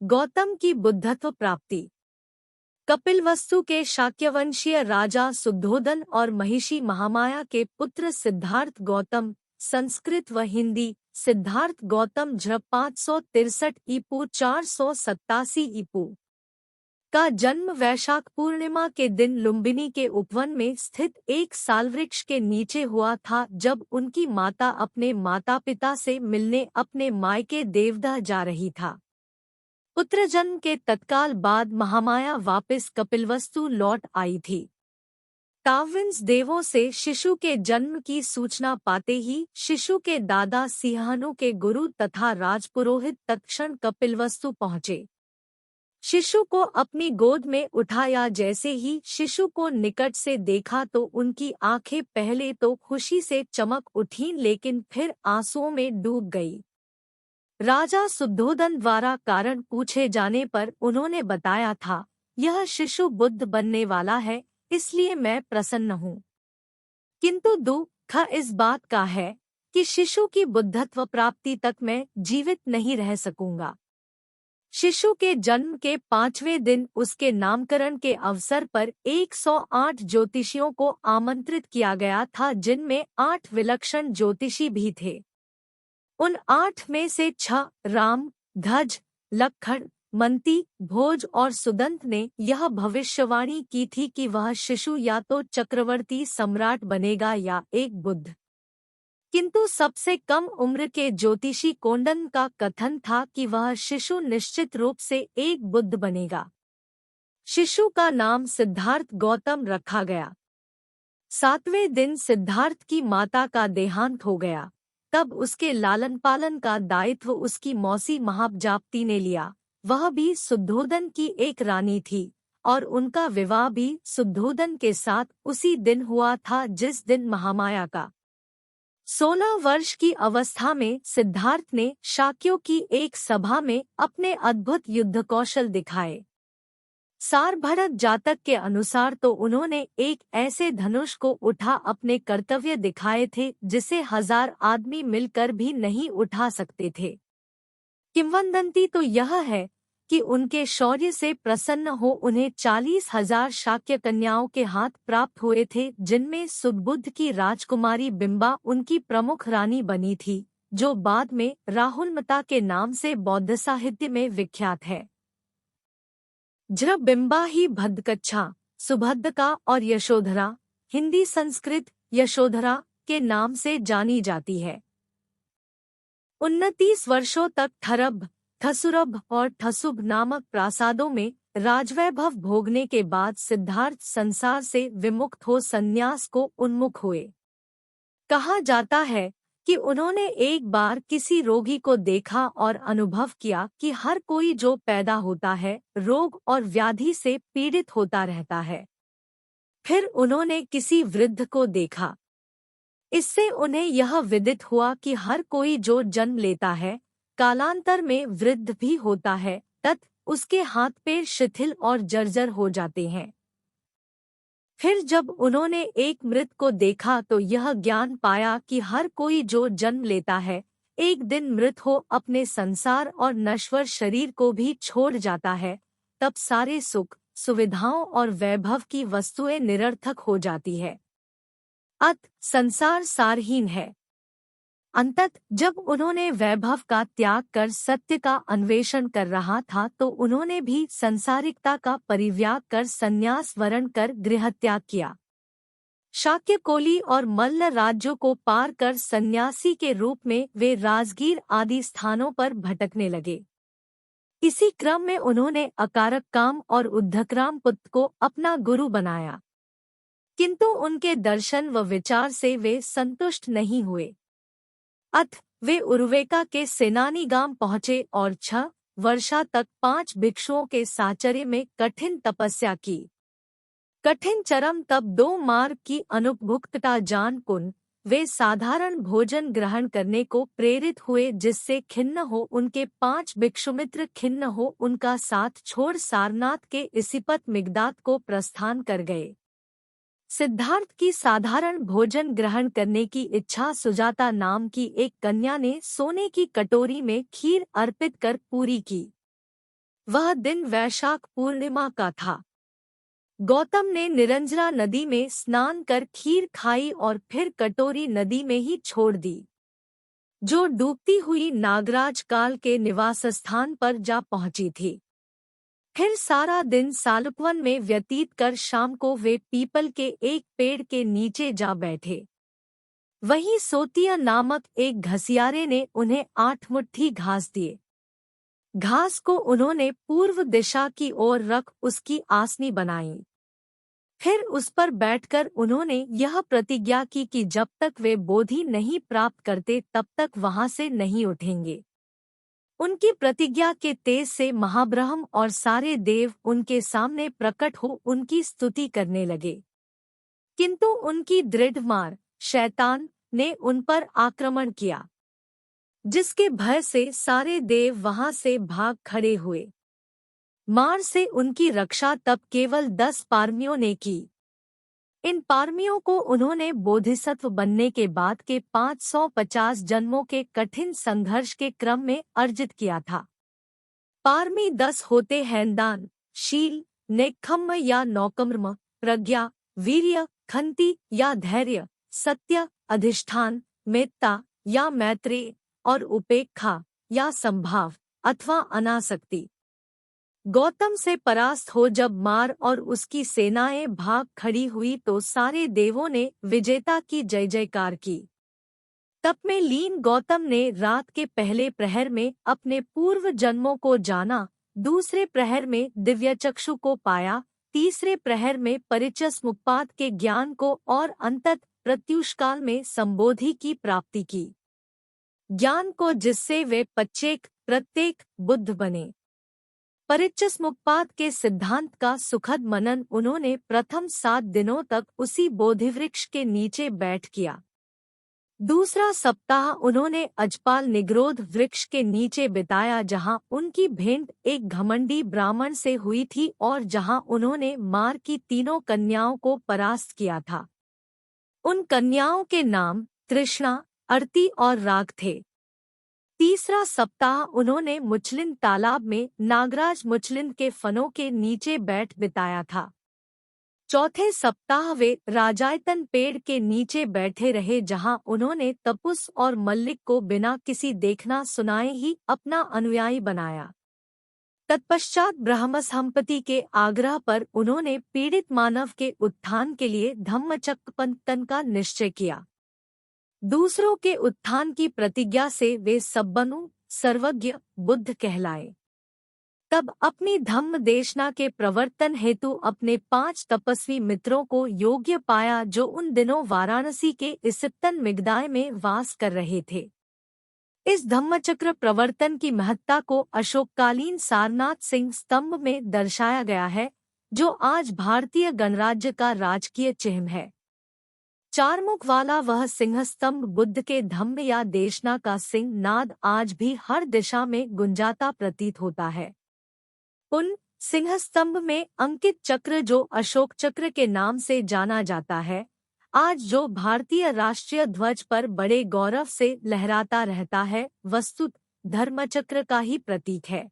गौतम की बुद्धत्व प्राप्ति। कपिलवस्तु के शाक्यवंशीय राजा शुद्धोदन और महिषी महामाया के पुत्र सिद्धार्थ गौतम, संस्कृत व हिंदी सिद्धार्थ गौतम झ 563 ईपू 487 ईपू का जन्म वैशाख पूर्णिमा के दिन लुम्बिनी के उपवन में स्थित एक सालवृक्ष के नीचे हुआ था, जब उनकी माता अपने माता पिता से मिलने अपने मायके देवदह जा रही था। पुत्र जन्म के तत्काल बाद महामाया वापस कपिलवस्तु लौट आई थी। काव्यंस देवों से शिशु के जन्म की सूचना पाते ही शिशु के दादा सिंहानु के गुरु तथा राजपुरोहित तत्क्षण कपिलवस्तु पहुँचे। शिशु को अपनी गोद में उठाया। जैसे ही शिशु को निकट से देखा तो उनकी आंखें पहले तो खुशी से चमक उठीं, लेकिन फिर आंसुओं में डूब गई। राजा शुद्धोदन द्वारा कारण पूछे जाने पर उन्होंने बताया था, यह शिशु बुद्ध बनने वाला है, इसलिए मैं प्रसन्न हूँ। किंतु दुख इस बात का है कि शिशु की बुद्धत्व प्राप्ति तक मैं जीवित नहीं रह सकूंगा। शिशु के जन्म के 5वें दिन उसके नामकरण के अवसर पर 108 ज्योतिषियों को आमंत्रित किया गया था, जिनमें 8 विलक्षण ज्योतिषी भी थे। उन 8 में से 6 राम, ध्वज, लक्ष्मण, मंती, भोज और सुदंत ने यह भविष्यवाणी की थी कि वह शिशु या तो चक्रवर्ती सम्राट बनेगा या एक बुद्ध। किंतु सबसे कम उम्र के ज्योतिषी कोंडन का कथन था कि वह शिशु निश्चित रूप से एक बुद्ध बनेगा। शिशु का नाम सिद्धार्थ गौतम रखा गया। 7वें दिन सिद्धार्थ की माता का देहांत हो गया। तब उसके लालन पालन का दायित्व उसकी मौसी महाबजाप्ती ने लिया। वह भी शुद्धोदन की एक रानी थी और उनका विवाह भी शुद्धोदन के साथ उसी दिन हुआ था जिस दिन महामाया का 16 वर्ष की अवस्था में सिद्धार्थ ने शाक्यों की एक सभा में अपने अद्भुत युद्ध कौशल दिखाए। सारभरत जातक के अनुसार तो उन्होंने एक ऐसे धनुष को उठा अपने कर्तव्य दिखाए थे जिसे 1000 आदमी मिलकर भी नहीं उठा सकते थे। किंवदंती तो यह है कि उनके शौर्य से प्रसन्न हो उन्हें 40,000 शाक्य कन्याओं के हाथ प्राप्त हुए थे, जिनमें सुदबुद्ध की राजकुमारी बिंबा उनकी प्रमुख रानी बनी थी, जो बाद में राहुलमता के नाम से बौद्ध साहित्य में विख्यात है। जृ बिंबा ही भद्दकच्छा, सुभद्रका और यशोधरा, हिंदी संस्कृत यशोधरा के नाम से जानी जाती है। 29 वर्षों तक ठरभ, ठसुरभ और ठसुभ नामक प्रासादों में राजवैभव भोगने के बाद सिद्धार्थ संसार से विमुक्त हो संन्यास को उन्मुख हुए। कहा जाता है कि उन्होंने एक बार किसी रोगी को देखा और अनुभव किया कि हर कोई जो पैदा होता है रोग और व्याधि से पीड़ित होता रहता है। फिर उन्होंने किसी वृद्ध को देखा। इससे उन्हें यह विदित हुआ कि हर कोई जो जन्म लेता है कालांतर में वृद्ध भी होता है, उसके हाथ पैर शिथिल और जर्जर हो जाते हैं। फिर जब उन्होंने एक मृत को देखा तो यह ज्ञान पाया कि हर कोई जो जन्म लेता है एक दिन मृत हो अपने संसार और नश्वर शरीर को भी छोड़ जाता है। तब सारे सुख, सुविधाओं और वैभव की वस्तुएं निरर्थक हो जाती है। संसार सारहीन है। अंतत जब उन्होंने वैभव का त्याग कर सत्य का अन्वेषण कर रहा था तो उन्होंने भी संसारिकता का परित्याग कर संन्यास वरण कर गृहत्याग किया। शाक्य कोली और मल्ल राज्यों को पार कर सन्यासी के रूप में वे राजगीर आदि स्थानों पर भटकने लगे। इसी क्रम में उन्होंने अकारक काम और उद्धकराम पुत्र को अपना गुरु बनाया, किंतु उनके दर्शन व विचार से वे संतुष्ट नहीं हुए। वे उर्वेका के सेनानीगाम पहुँचे और 6 वर्षा तक 5 भिक्षुओं के साचर्य में कठिन तपस्या की। कठिन चरम तब 2 मार्ग की अनुपभुक्तता जान कुन वे साधारण भोजन ग्रहण करने को प्रेरित हुए, जिससे खिन्न हो उनके 5 भिक्षुमित्र खिन्न हो उनका साथ छोड़ सारनाथ के इसिपत मिगदात को प्रस्थान कर गए। सिद्धार्थ की साधारण भोजन ग्रहण करने की इच्छा सुजाता नाम की एक कन्या ने सोने की कटोरी में खीर अर्पित कर पूरी की। वह दिन वैशाख पूर्णिमा का था। गौतम ने निरंजरा नदी में स्नान कर खीर खाई और फिर कटोरी नदी में ही छोड़ दी, जो डूबती हुई नागराज काल के निवास स्थान पर जा पहुंची थी। फिर सारा दिन सालुकवन में व्यतीत कर शाम को वे पीपल के एक पेड़ के नीचे जा बैठे। वहीं सोतिया नामक एक घसियारे ने उन्हें 8 मुट्ठी घास दिए। घास को उन्होंने पूर्व दिशा की ओर रख उसकी आसनी बनाई। फिर उस पर बैठकर उन्होंने यह प्रतिज्ञा की कि जब तक वे बोधि नहीं प्राप्त करते तब तक वहां से नहीं उठेंगे। उनकी प्रतिज्ञा के तेज से महाब्रह्म और सारे देव उनके सामने प्रकट हो उनकी स्तुति करने लगे, किंतु उनकी दृढ़ मार शैतान ने उन पर आक्रमण किया, जिसके भय से सारे देव वहां से भाग खड़े हुए। मार से उनकी रक्षा तब केवल 10 पारमियों ने की। इन पारमियों को उन्होंने बोधिसत्व बनने के बाद के 550 जन्मों के कठिन संघर्ष के क्रम में अर्जित किया था। पारमी 10 होते हैं दान, शील, नेक्खम्म या नौकम्म, प्रज्ञा, वीर्य, खंति या धैर्य, सत्य, अधिष्ठान, मेत्ता या मैत्रेय और उपेक्षा या संभाव अथवा अनासक्ति। गौतम से परास्त हो जब मार और उसकी सेनाएं भाग खड़ी हुई तो सारे देवों ने विजेता की जय जयकार की। तप में लीन गौतम ने रात के पहले प्रहर में अपने पूर्व जन्मों को जाना, दूसरे प्रहर में दिव्यचक्षु को पाया, तीसरे प्रहर में परिचस मुक्पाद के ज्ञान को और अंतत प्रत्युषकाल में संबोधि की प्राप्ति की। ज्ञान को जिससे वे प्रत्येक बुद्ध बने। परिचस मुक्पाद के सिद्धांत का सुखद मनन उन्होंने प्रथम 7 दिनों तक उसी बोधिवृक्ष के नीचे बैठ किया। दूसरा सप्ताह उन्होंने अजपाल निग्रोध वृक्ष के नीचे बिताया, जहां उनकी भेंट एक घमंडी ब्राह्मण से हुई थी और जहां उन्होंने मार की 3 कन्याओं को परास्त किया था। उन कन्याओं के नाम तृष्णा, अर्ती और राग थे। तीसरा सप्ताह उन्होंने मुचलिंद तालाब में नागराज मुचलिंद के फनों के नीचे बैठ बिताया था। चौथे सप्ताह वे राजायतन पेड़ के नीचे बैठे रहे, जहां उन्होंने तपुस और मल्लिक को बिना किसी देखना सुनाए ही अपना अनुयायी बनाया। तत्पश्चात ब्रह्मसंपत्ति के आग्रह पर उन्होंने पीड़ित मानव के उत्थान के लिए धम्मचक्र का निश्चय किया। दूसरों के उत्थान की प्रतिज्ञा से वे सब्बनु सर्वज्ञ बुद्ध कहलाए। तब अपनी धम्म देशना के प्रवर्तन हेतु अपने 5 तपस्वी मित्रों को योग्य पाया, जो उन दिनों वाराणसी के इसिप्तन मिगदाय में वास कर रहे थे। इस धम्मचक्र प्रवर्तन की महत्ता को अशोककालीन सारनाथ सिंह स्तंभ में दर्शाया गया है, जो आज भारतीय गणराज्य का राजकीय चिह्न है। 4 मुख वाला वह सिंह स्तंभ बुद्ध के धम्म या देशना का सिंह नाद आज भी हर दिशा में गुंजाता प्रतीत होता है। उन सिंह स्तंभ में अंकित चक्र, जो अशोक चक्र के नाम से जाना जाता है, आज जो भारतीय राष्ट्रीय ध्वज पर बड़े गौरव से लहराता रहता है, वस्तुत धर्मचक्र का ही प्रतीक है।